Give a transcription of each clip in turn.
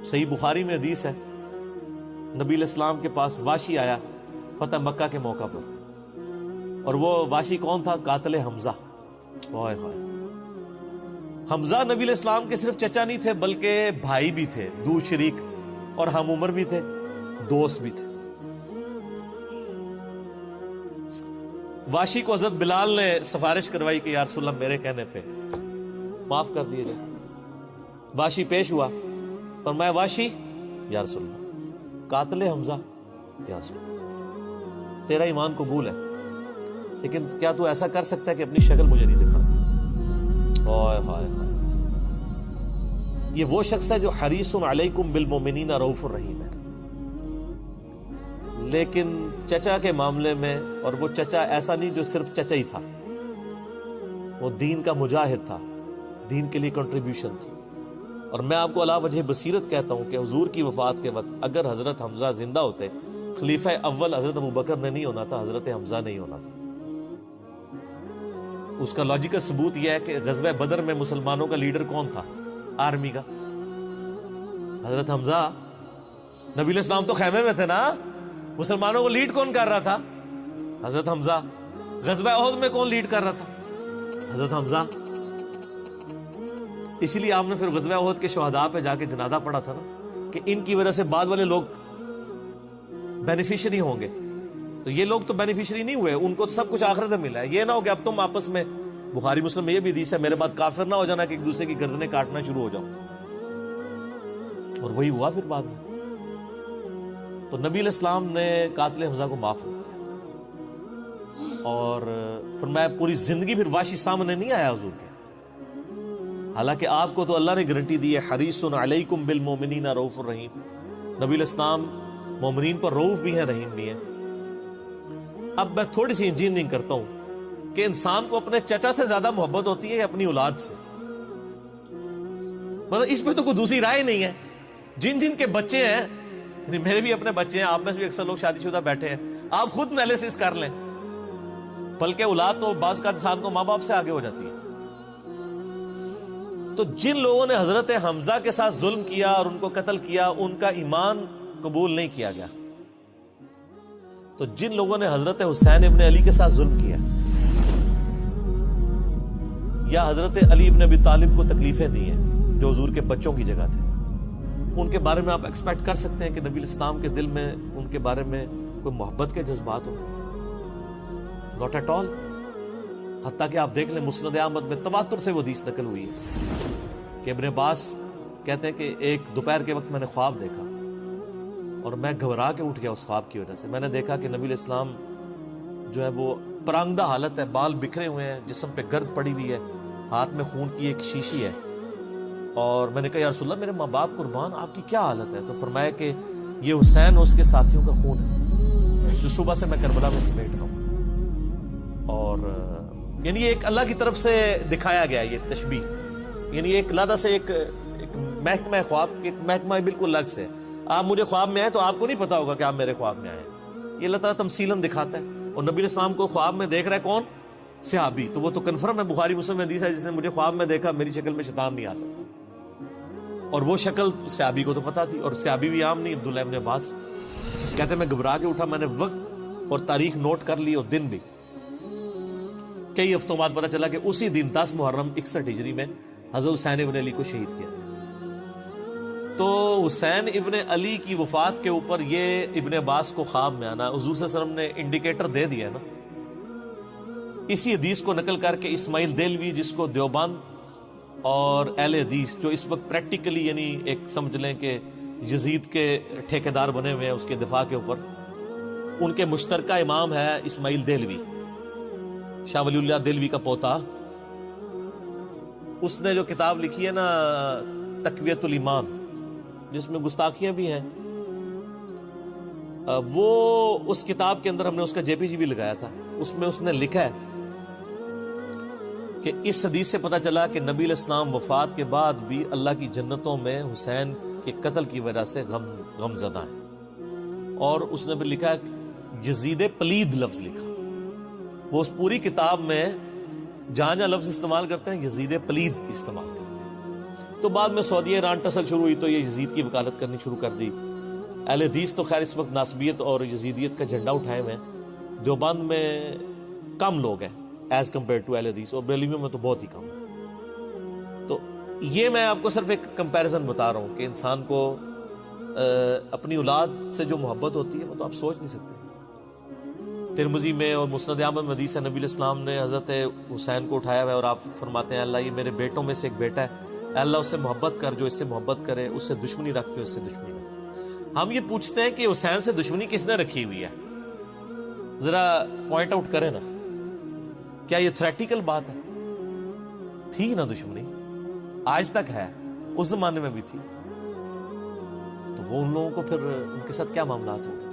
صحیح بخاری میں حدیث ہے، نبی علیہ السلام کے پاس واشی آیا فتح مکہ کے موقع پر، اور وہ واشی کون تھا؟ قاتل حمزہ۔ اوئے ہوئے، حمزہ نبی علیہ السلام کے صرف چچا نہیں تھے بلکہ بھائی بھی تھے، دو شریک اور ہم عمر بھی تھے، دوست بھی تھے۔ واشی کو حضرت بلال نے سفارش کروائی کہ یا رسول اللہ میرے کہنے پہ معاف کر دیے جائے۔ واشی پیش ہوا، فرمایا واشی یا رسول اللہ قاتل حمزہ، یا رسول اللہ تیرا ایمان قبول ہے، لیکن کیا تو ایسا کر سکتا ہے کہ اپنی شکل مجھے نہیں دکھا؟ اوئے ہائے ہائے، یہ وہ شخص ہے جو حریص علیکم بالمؤمنین رؤوف الرحیم ہے، لیکن چچا کے معاملے میں، اور وہ چچا ایسا نہیں جو صرف چچا ہی تھا، وہ دین کا مجاہد تھا، دین کے لیے کنٹریبیوشن تھی۔ اور میں آپ کو علا وجہ بصیرت کہتا ہوں کہ حضور کی وفات کے وقت اگر حضرت حمزہ زندہ ہوتے، خلیفہ اول حضرت ابوبکر نے نہیں ہونا تھا، حضرت حمزہ نہیں ہونا تھا۔ اس کا لاجیکل ثبوت یہ ہے کہ غزوہ بدر میں مسلمانوں کا لیڈر کون تھا آرمی کا؟ حضرت حمزہ۔ نبی علیہ السلام تو خیمے میں تھے نا، مسلمانوں کو لیڈ کون کر رہا تھا؟ حضرت حمزہ۔ غزوہ احد میں کون لیڈ کر رہا تھا؟ حضرت حمزہ۔ اسی لیے آپ نے پھر غزوہ احد کے شہداء پہ جا کے جنازہ پڑھا تھا نا، کہ ان کی وجہ سے بعد والے لوگ بینیفیشری ہوں گے۔ تو یہ لوگ تو بینیفیشری نہیں ہوئے، ان کو تو سب کچھ آخرت میں ملا ہے۔ یہ نہ ہو کہ اب تم آپس میں، بخاری مسلم میں یہ بھی حدیث ہے، میرے بعد کافر نہ ہو جانا کہ ایک دوسرے کی گردنیں کاٹنا شروع ہو جاؤ۔ اور وہی ہوا پھر بعد میں۔ تو نبی علیہ السلام نے قاتل حمزہ کو معاف کیا، اور فرمایا پوری زندگی پھر واشی سامنے نہیں آیا حضور کے، حالانکہ آپ کو تو اللہ نے گارنٹی دی ہے حریص علیکم بالمؤمنین رؤوف الرحیم۔ نبی علیہ السلام مومنین پر رؤوف بھی ہیں، رحیم بھی ہیں۔ اب میں تھوڑی سی انجینئرنگ کرتا ہوں کہ انسان کو اپنے چچا سے زیادہ محبت ہوتی ہے یا اپنی اولاد سے؟ مطلب اس پہ تو کوئی دوسری رائے نہیں ہے۔ جن جن کے بچے ہیں، میرے بھی اپنے بچے ہیں، آپ میں سے بھی اکثر لوگ شادی شدہ بیٹھے ہیں، آپ خود انالیسس کر لیں، بلکہ اولاد تو بعض کا انسان کو ماں باپ سے آگے ہو جاتی ہے۔ تو جن لوگوں نے حضرت حمزہ کے ساتھ ظلم کیا اور ان کو قتل کیا، ان کا ایمان قبول نہیں کیا گیا۔ تو جن لوگوں نے حضرت حسین ابن علی کے ساتھ ظلم کیا، یا حضرت علی ابن ابی طالب کو تکلیفیں دی ہیں جو حضور کے بچوں کی جگہ تھے، ان کے بارے میں آپ ایکسپیکٹ کر سکتے ہیں کہ نبی علیہ السلام کے دل میں ان کے بارے میں کوئی محبت کے جذبات ہو؟ Not at all. حتیٰ کہ آپ دیکھ لیں مسند احمد میں تواتر سے وہ حدیث نقل ہوئی ہے کہ ابن عباس کہتے ہیں کہ ایک دوپہر کے وقت میں نے خواب دیکھا اور میں گھبرا کے اٹھ گیا اس خواب کی وجہ سے۔ میں نے دیکھا کہ نبی علیہ السلام جو ہے وہ پرانگدہ حالت ہے، بال بکھرے ہوئے ہیں، جسم پہ گرد پڑی ہوئی ہے، ہاتھ میں خون کی ایک شیشی ہے، اور میں نے کہا یا رسول اللہ میرے ماں باپ قربان، آپ کی کیا حالت ہے؟ تو فرمایا کہ یہ حسین اور اس کے ساتھیوں کا خون ہے جو صبح سے میں کربلا میں سمیٹ رہا ہوں۔ اور یعنی ایک اللہ کی طرف سے دکھایا گیا یہ تشبیہ، یعنی ایک لادہ سے ایک محکمہ خواب کے محکمہ بالکل الگ سے۔ آپ مجھے خواب میں آئے تو آپ کو نہیں پتا ہوگا کہ آپ میرے خواب میں آئے، یہ اللہ تعالیٰ تمثیلاً دکھاتا ہے۔ اور نبی علیہ السلام کو خواب میں دیکھ رہا ہے کون؟ صحابی، تو وہ تو کنفرم ہے، بخاری مسلم میں حدیث ہے جس نے مجھے خواب میں دیکھا میری شکل میں شیطان نہیں آ سکتا، اور وہ شکل صحابی کو تو پتا تھی، اور صحابی بھی عام نہیں، عبداللہ ابن عباس کہتے ہیں میں گھبرا کے اٹھا، میں نے وقت اور تاریخ نوٹ کر لی اور دن بھی، کئی ہفتوں بعد پتا چلا کہ اسی دن 10 محرم 61 ہجری میں حضرت حسین ابن علی کو شہید کیا۔ تو حسین ابن علی کی وفات کے اوپر یہ ابن عباس کو خواب میں آنا حضور صلی اللہ علیہ وسلم نے انڈیکیٹر دے دیا نا، اسی حدیث کو نقل کر کے اسماعیل دہلوی، جس کو دیوبند اور اہل حدیث جو اس وقت پریکٹیکلی یعنی ایک سمجھ لیں کہ یزید کے ٹھیکیدار بنے ہوئے ہیں اس کے دفاع کے اوپر، ان کے مشترکہ امام ہے اسماعیل دہلوی، شاہ ولی اللہ دہلوی کا پوتا۔ اس نے جو کتاب لکھی ہے نا تقویت الایمان، جس میں گستاخیاں بھی ہیں، وہ اس کتاب کے اندر ہم نے اس کا جے پی جی بھی لگایا تھا، اس میں اس نے لکھا ہے کہ اس حدیث سے پتہ چلا کہ نبی علیہ السلام وفات کے بعد بھی اللہ کی جنتوں میں حسین کے قتل کی وجہ سے غم زدہ ہیں۔ اور اس نے بھی لکھا یزید پلید لفظ لکھا، وہ اس پوری کتاب میں جہاں جہاں لفظ استعمال کرتے ہیں یزید پلید استعمال کرتے ہیں، تو بعد میں سعودی ایران ٹسل شروع ہوئی تو یہ یزید کی وکالت کرنی شروع کر دی. اہل حدیث تو خیر اس وقت ناصبیت اور یزیدیت کا جھنڈا اٹھائے ہوئے ہیں. دیوبند میں کم لوگ ہیں ایز کمپیئر ٹو اہل حدیث, اور بریلویوں میں تو بہت ہی کم. تو یہ میں آپ کو صرف ایک کمپیریزن بتا رہا ہوں کہ انسان کو اپنی اولاد سے جو محبت ہوتی ہے وہ تو آپ سوچ نہیں سکتے. ترمذی میں اور مسند احمد میں حدیث ہے, نبی علیہ السلام نے حضرت حسین کو اٹھایا ہوا ہے اور آپ فرماتے ہیں اللہ یہ میرے بیٹوں میں سے ایک بیٹا ہے, اے اللہ اس سے محبت کر جو اس سے محبت کرے, اس سے دشمنی رکھتے اس سے دشمنی رکھتے. ہم یہ پوچھتے ہیں کہ حسین سے دشمنی کس نے رکھی ہوئی ہے, ذرا پوائنٹ آؤٹ کریں نا. کیا یہ تھریٹیکل بات ہے؟ تھی نا دشمنی, آج تک ہے, اس زمانے میں بھی تھی. تو وہ ان لوگوں کو پھر ان کے ساتھ کیا معاملات ہوں گے.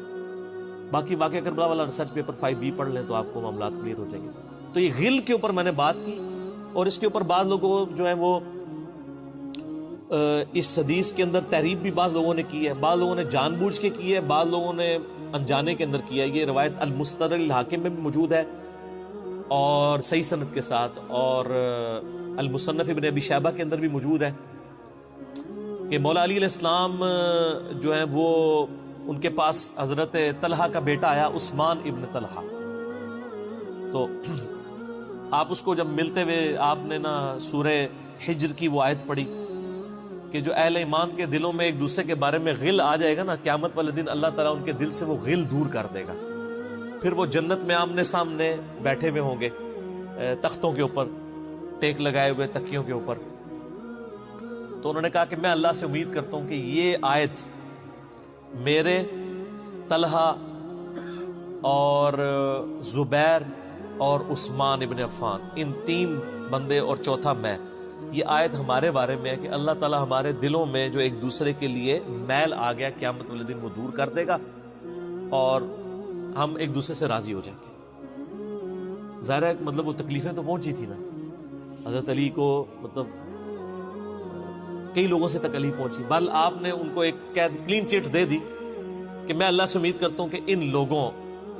باقی واقعہ کربلا والا ریسرچ پیپر 5B پڑھ لیں تو آپ کو معاملات کلیئر ہو جائیں گے. تو یہ غل کے اوپر میں نے بات کی, اور اس کے اوپر بعض لوگوں جو ہیں وہ اس حدیث کے اندر تحریف بھی بعض لوگوں نے کی ہے, بعض لوگوں نے جان بوجھ کے کی ہے, بعض لوگوں نے انجانے کے اندر کیا ہے. یہ روایت المستدرک الحاکم میں بھی موجود ہے اور صحیح سند کے ساتھ, اور المصنف ابن ابی شیبہ کے اندر بھی موجود ہے کہ مولا علی علیہ السلام جو ہیں وہ ان کے پاس حضرت طلحہ کا بیٹا آیا, عثمان ابن طلحہ. تو آپ اس کو جب ملتے ہوئے آپ نے نا سورہ حجر کی وہ آیت پڑھی کہ جو اہل ایمان کے دلوں میں ایک دوسرے کے بارے میں غل آ جائے گا نا, قیامت والے دن اللہ تعالیٰ ان کے دل سے وہ غل دور کر دے گا. پھر وہ جنت میں آمنے سامنے بیٹھے ہوئے ہوں گے تختوں کے اوپر, ٹیک لگائے ہوئے تکیوں کے اوپر. تو انہوں نے کہا کہ میں اللہ سے امید کرتا ہوں کہ یہ آیت میرے, طلحہ اور زبیر اور عثمان ابن عفان, ان 3 بندے اور چوتھا میں, یہ آیت ہمارے بارے میں ہے کہ اللہ تعالیٰ ہمارے دلوں میں جو ایک دوسرے کے لیے میل آ گیا قیامت والے دن وہ دور کر دے گا اور ہم ایک دوسرے سے راضی ہو جائیں گے. ظاہر ہے مطلب وہ تکلیفیں تو پہنچی تھی نا حضرت علی کو, مطلب کئی لوگوں سے تکلیف پہنچی. بل آپ نے ان کو ایک کلین چٹ دے دی کہ میں اللہ سے امید کرتا ہوں کہ ان لوگوں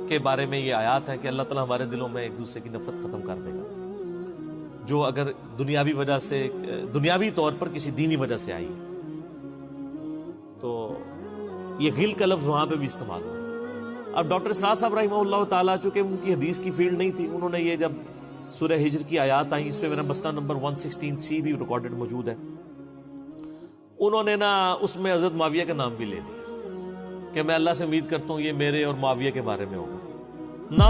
کے بارے میں یہ آیات ہے کہ اللہ تعالیٰ ہمارے دلوں میں ایک دوسرے کی نفرت ختم کر دے گا, جو اگر دنیاوی وجہ سے, دنیاوی طور پر کسی دینی وجہ سے آئی ہے. تو یہ غل کا لفظ وہاں پہ بھی استعمال ہوا. اب ڈاکٹر اسرار صاحب رحمہ اللہ تعالیٰ, چونکہ ان کی حدیث کی فیلڈ نہیں تھی, انہوں نے یہ جب سورہ ہجر کی آیات آئیں, اس پہ میرا مسئلہ نمبر 116C بھی ریکارڈڈ موجود ہے, انہوں نے نا اس میں حضرت معاویہ کا نام بھی لے دیا کہ میں اللہ سے امید کرتا ہوں یہ میرے اور معاویہ کے بارے میں ہوگا. نا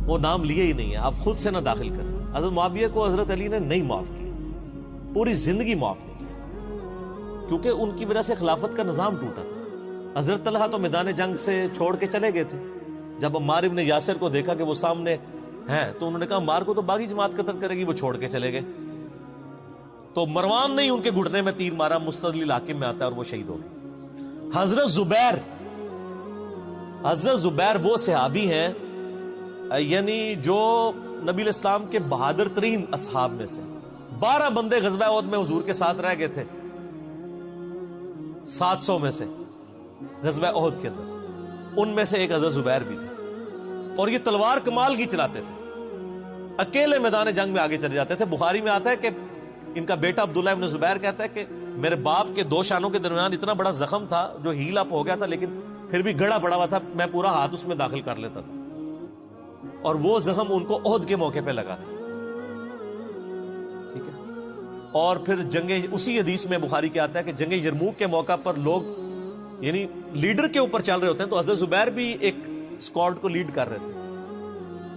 وہ نام لیے ہی نہیں ہے, آپ خود سے نہ داخل کریں. حضرت معاویہ کو حضرت علی نے نہیں معاف کیا, پوری زندگی معاف نہیں کیا, کیونکہ ان کی وجہ سے خلافت کا نظام ٹوٹا تھا. حضرت طلحہ تو میدان جنگ سے چھوڑ کے چلے گئے تھے. جب عمار ابن یاسر کو دیکھا کہ وہ سامنے ہیں تو انہوں نے کہا عمار کو تو باغی جماعت قتل کرے گی, وہ چھوڑ کے چلے گئے. تو مروان نے ان کے گھٹنے میں تیر مارا, مستدل الحاکم میں آتا ہے, اور وہ شہید ہو گئے. حضرت زبیر وہ صحابی ہیں یعنی جو نبی علیہ السلام کے بہادر ترین اصحاب میں سے. 12 بندے غزوہ احد میں حضور کے ساتھ رہ گئے تھے 700 میں سے غزوہ احد کے اندر, ان میں سے ایک حضرت زبیر بھی تھے. اور یہ تلوار کمال کی چلاتے تھے, اکیلے میدان جنگ میں آگے چلے جاتے تھے. بخاری میں آتا ہے کہ ان کا بیٹا عبداللہ ابن زبیر کہتا ہے کہ میرے باپ کے 2 شانوں کے درمیان اتنا بڑا زخم تھا جو ہیل اپ ہو گیا تھا, لیکن پھر بھی گڑا پڑا ہوا تھا, میں پورا ہاتھ اس میں داخل کر لیتا تھا, اور وہ زخم ان کو احد کے موقع پہ لگا تھا. ٹھیک ہے. اور پھر جنگ, اسی حدیث میں بخاری کے آتا ہے کہ جنگ یرموک کے موقع پر لوگ یعنی لیڈر کے اوپر چل رہے ہوتے ہیں, تو حضرت زبیر بھی ایک اسکواڈ کو لیڈ کر رہے تھے.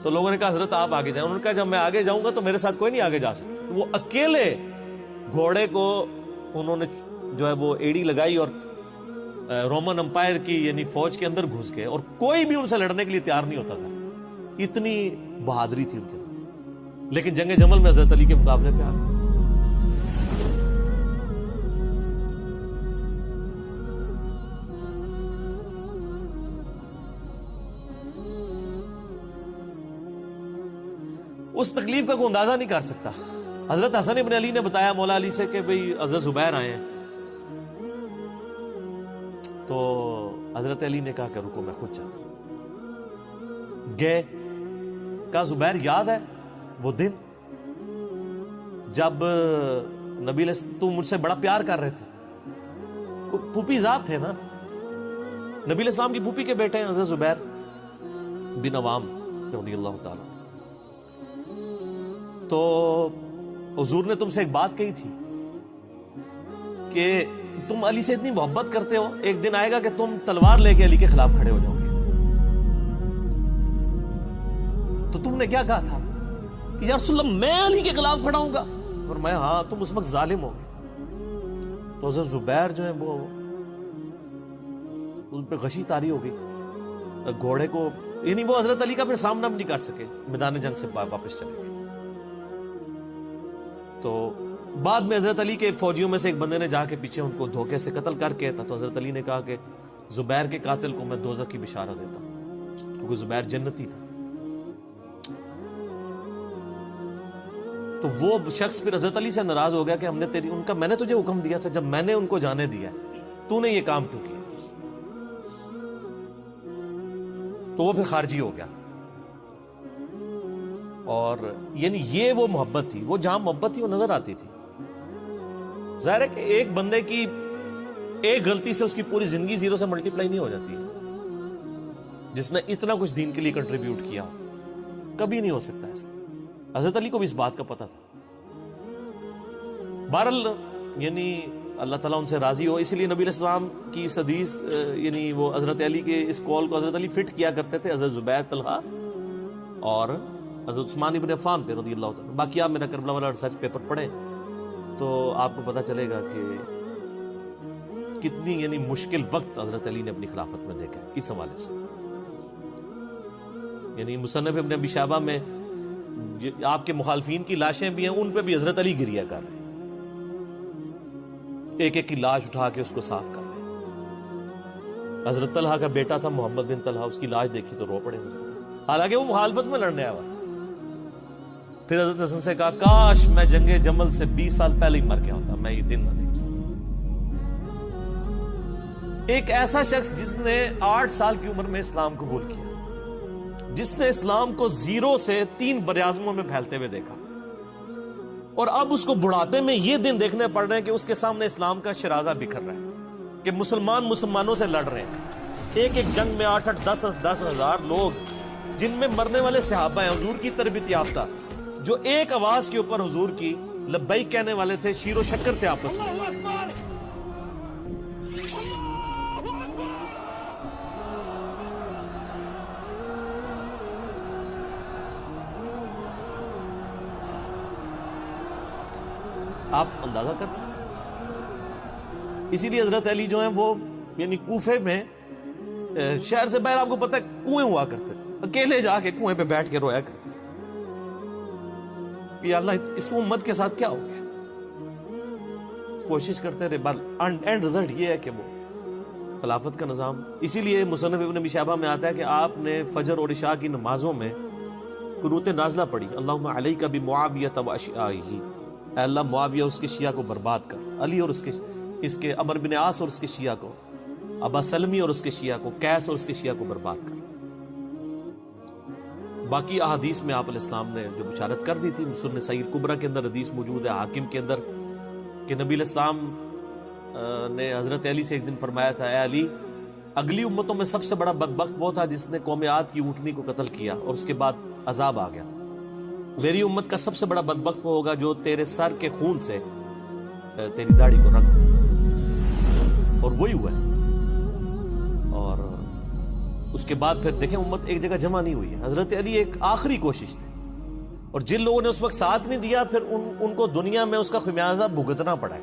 تو لوگوں نے کہا حضرت آپ آگے جائیں. انہوں نے کہا جب میں آگے جاؤں گا تو میرے ساتھ کوئی نہیں آگے جا سکتا. وہ اکیلے گھوڑے کو انہوں نے جو ہے وہ ایڑی لگائی اور رومن امپائر کی یعنی فوج کے اندر گھس گئے, اور کوئی بھی ان سے لڑنے کے لیے تیار نہیں ہوتا تھا. اتنی بہادری تھی ان کے اندر. لیکن جنگ جمل میں حضرت علی کے مقابلے پہ آ گئے. اس تکلیف کا کوئی اندازہ نہیں کر سکتا. حضرت حسن ابن علی نے بتایا مولا علی سے کہ بھئی حضرت زبیر آئے ہیں, تو حضرت علی نے کہا کہ رکو میں خود چاہتا ہوں. گئے, کہا زبیر یاد ہے وہ دن جب نبی تم مجھ سے بڑا پیار کر رہے تھے، پھوپھی ذات تھے نا، نبی علیہ السلام کی پھوپھی کے بیٹے ہیں حضرت زبیر بن عوام رضی اللہ تعالیٰ. تو حضور نے تم سے ایک بات کہی تھی کہ تم علی سے اتنی محبت کرتے ہو، ایک دن آئے گا کہ تم تلوار لے کے علی کے خلاف کھڑے ہو جاؤ گے. تو تم نے کیا کہا تھا کہ یا رسول اللہ میں علی کے خلاف کھڑا ہوں گا؟ فرمایا ہاں تم اس وقت ظالم ہو گے. تو حضرت زبیر جو ہے وہ اس پہ غشی طاری ہو گئی گھوڑے کو، یعنی وہ حضرت علی کا پھر سامنا بھی نہیں کر سکے، میدان جنگ سے واپس چلے گئے. تو بعد میں حضرت علی کے فوجیوں میں سے ایک بندے نے جا کے پیچھے ان کو دھوکے سے قتل کر کے تو حضرت علی نے کہا کہ زبیر کے قاتل کو میں دوزخ کی بشارت دیتا ہوں، کیونکہ زبیر جنتی تھا. تو وہ شخص پھر حضرت علی سے ناراض ہو گیا کہ میں نے تجھے حکم دیا تھا، جب میں نے ان کو جانے دیا تو نے یہ کام کیوں کیا؟ تو وہ پھر خارجی ہو گیا. اور یعنی یہ وہ محبت تھی، وہ جہاں محبت تھی وہ نظر آتی تھی. ظاہر ہے کہ ایک بندے کی ایک غلطی سے اس کی پوری زندگی زیرو سے ملٹیپلائی نہیں ہو جاتی ہے. جس نے اتنا کچھ دین کے لیے کنٹریبیوٹ کیا کبھی نہیں ہو سکتا ایسا. حضرت علی کو بھی اس بات کا پتہ تھا. بہرحال یعنی اللہ تعالیٰ ان سے راضی ہو، اسی لیے نبی علیہ السلام کی اس حدیث یعنی وہ حضرت علی کے اس قول کو حضرت علی فٹ کیا کرتے تھے حضرت زبیر، طلحہ اور حضرت عثمان ابن عفان پہ رضی اللہ تعالیٰ. باقی آپ میرا کربلا والا ریسرچ پیپر پڑھیں تو آپ کو پتہ چلے گا کہ کتنی یعنی مشکل وقت حضرت علی نے اپنی خلافت میں دیکھا ہے اس حوالے سے. یعنی مصنف ابن ابی شیبہ میں آپ کے مخالفین کی لاشیں بھی ہیں، ان پہ بھی حضرت علی گریا کر رہے ہیں، ایک ایک کی لاش اٹھا کے اس کو صاف کر رہے ہیں. حضرت طلحہ کا بیٹا تھا محمد بن طلحہ، اس کی لاش دیکھی تو رو پڑے، حالانکہ وہ مخالفت میں لڑنے آیا ہوا تھا. پھر حضرت حسن سے کہا کاش میں جنگ جمل سے 20 سال پہلے ہی مر گیا ہوتا، میں یہ دن نہ دیکھتا. ایک ایسا شخص جس نے 8 سال کی عمر میں اسلام قبول کیا، جس نے اسلام کو زیرو سے 3 براعظموں میں پھیلتے ہوئے دیکھا، اور اب اس کو بڑھاپے میں یہ دن دیکھنے پڑ رہے ہیں کہ اس کے سامنے اسلام کا شرازہ بکھر رہا ہے، کہ مسلمان مسلمانوں سے لڑ رہے ہیں. ایک ایک جنگ میں 8-8 10 ہزار لوگ، جن میں مرنے والے صحابہ ہیں حضور کی تربیت یافتہ، جو ایک آواز کے اوپر حضور کی لبیک کہنے والے تھے، شیر و شکر تھے آپس میں. آپ اندازہ کر سکتے ہیں. اسی لیے حضرت علی جو ہیں وہ یعنی کوفے میں شہر سے باہر آپ کو پتہ ہے کنویں ہوا کرتے تھے، اکیلے جا کے کنویں پہ بیٹھ کے رویا کرتے تھے کہ اللہ اس امت کے ساتھ کیا ہو گیا. کوشش کرتے رہے، اینڈ رزلٹ یہ ہے کہ وہ خلافت کا نظام. اسی لیے مصنف ابن ابی شیبہ میں آتا ہے کہ آپ نے فجر اور عشاء کی نمازوں میں قنوت نازلہ پڑھی، اللہم علیک بمعاویہ واشیاءہ، اے اللہ معاویہ اس کے شیعہ کو برباد کر، علی اور اس کے عمرو بن عاص اور اس کے شیعہ کو، ابا سلمی اور اس کے شیعہ کو، قیس اور اس کے شیعہ کو برباد کر. باقی احادیث میں آپ علیہ السلام نے جو بشارت کر دی تھی، سنن صحیح کبریٰ کے اندر حدیث موجود ہے، حاکم کے اندر، کہ نبی علیہ السلام نے حضرت علی سے ایک دن فرمایا تھا، اے علی اگلی امتوں میں سب سے بڑا بدبخت وہ تھا جس نے قوم عاد کی اونٹنی کو قتل کیا اور اس کے بعد عذاب آ گیا. میری امت کا سب سے بڑا بدبخت وہ ہوگا جو تیرے سر کے خون سے تیری داڑھی کو رنگ دے، اور وہی ہوا ہے. اور اس کے بعد پھر دیکھیں امت ایک جگہ جمع نہیں ہوئی ہے. حضرت علی ایک آخری کوشش تھی، اور جن لوگوں نے اس وقت ساتھ نہیں دیا پھر ان کو دنیا میں اس کا خمیازہ بھگتنا پڑا ہے.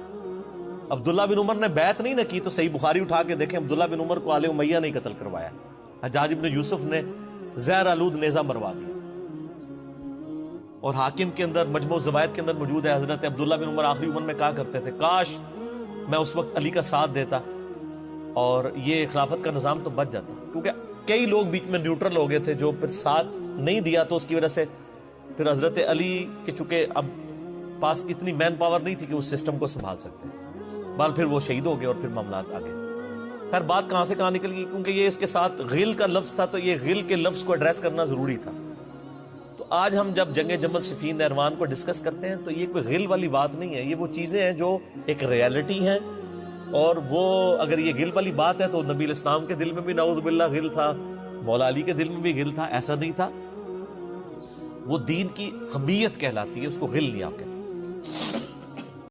عبداللہ بن عمر نے بیعت نہیں نہ کی تو صحیح بخاری اٹھا کے دیکھیں، عبداللہ بن عمر کو آل امیہ نہیں قتل کروایا، حجاج بن یوسف نے زہر آلود نیزہ مروا دیا. اور حاکم کے اندر مجموع الزوائد کے اندر موجود ہے، حضرت عبداللہ بن عمر آخری عمر میں کہا کرتے تھے کاش میں اس وقت علی کا ساتھ دیتا اور یہ خلافت کا نظام تو بچ جاتا. کیونکہ کئی لوگ بیچ میں نیوٹرل ہو گئے تھے جو پھر ساتھ نہیں دیا، تو اس کی وجہ سے پھر حضرت علی کے چونکہ اب پاس اتنی مین پاور نہیں تھی کہ اس سسٹم کو سنبھال سکتے، بال پھر وہ شہید ہو گئے اور پھر معاملات آگے. خیر بات کہاں سے کہاں نکل گئی، کیونکہ یہ اس کے ساتھ غل کا لفظ تھا تو یہ غل کے لفظ کو ایڈریس کرنا ضروری تھا. تو آج ہم جب جنگ جمل صفین نہروان کو ڈسکس کرتے ہیں تو یہ کوئی غل والی بات نہیں ہے، یہ وہ چیزیں ہیں جو ایک ریالٹی ہیں، اور وہ اگر یہ غل والی بات ہے تو نبی علیہ السلام کے دل میں بھی نعوذ باللہ غل تھا، مولا علی کے دل میں بھی غل تھا، ایسا نہیں تھا۔ وہ دین کی حمیت کہلاتی ہے، اس کو غل نہیں آپ کہتے۔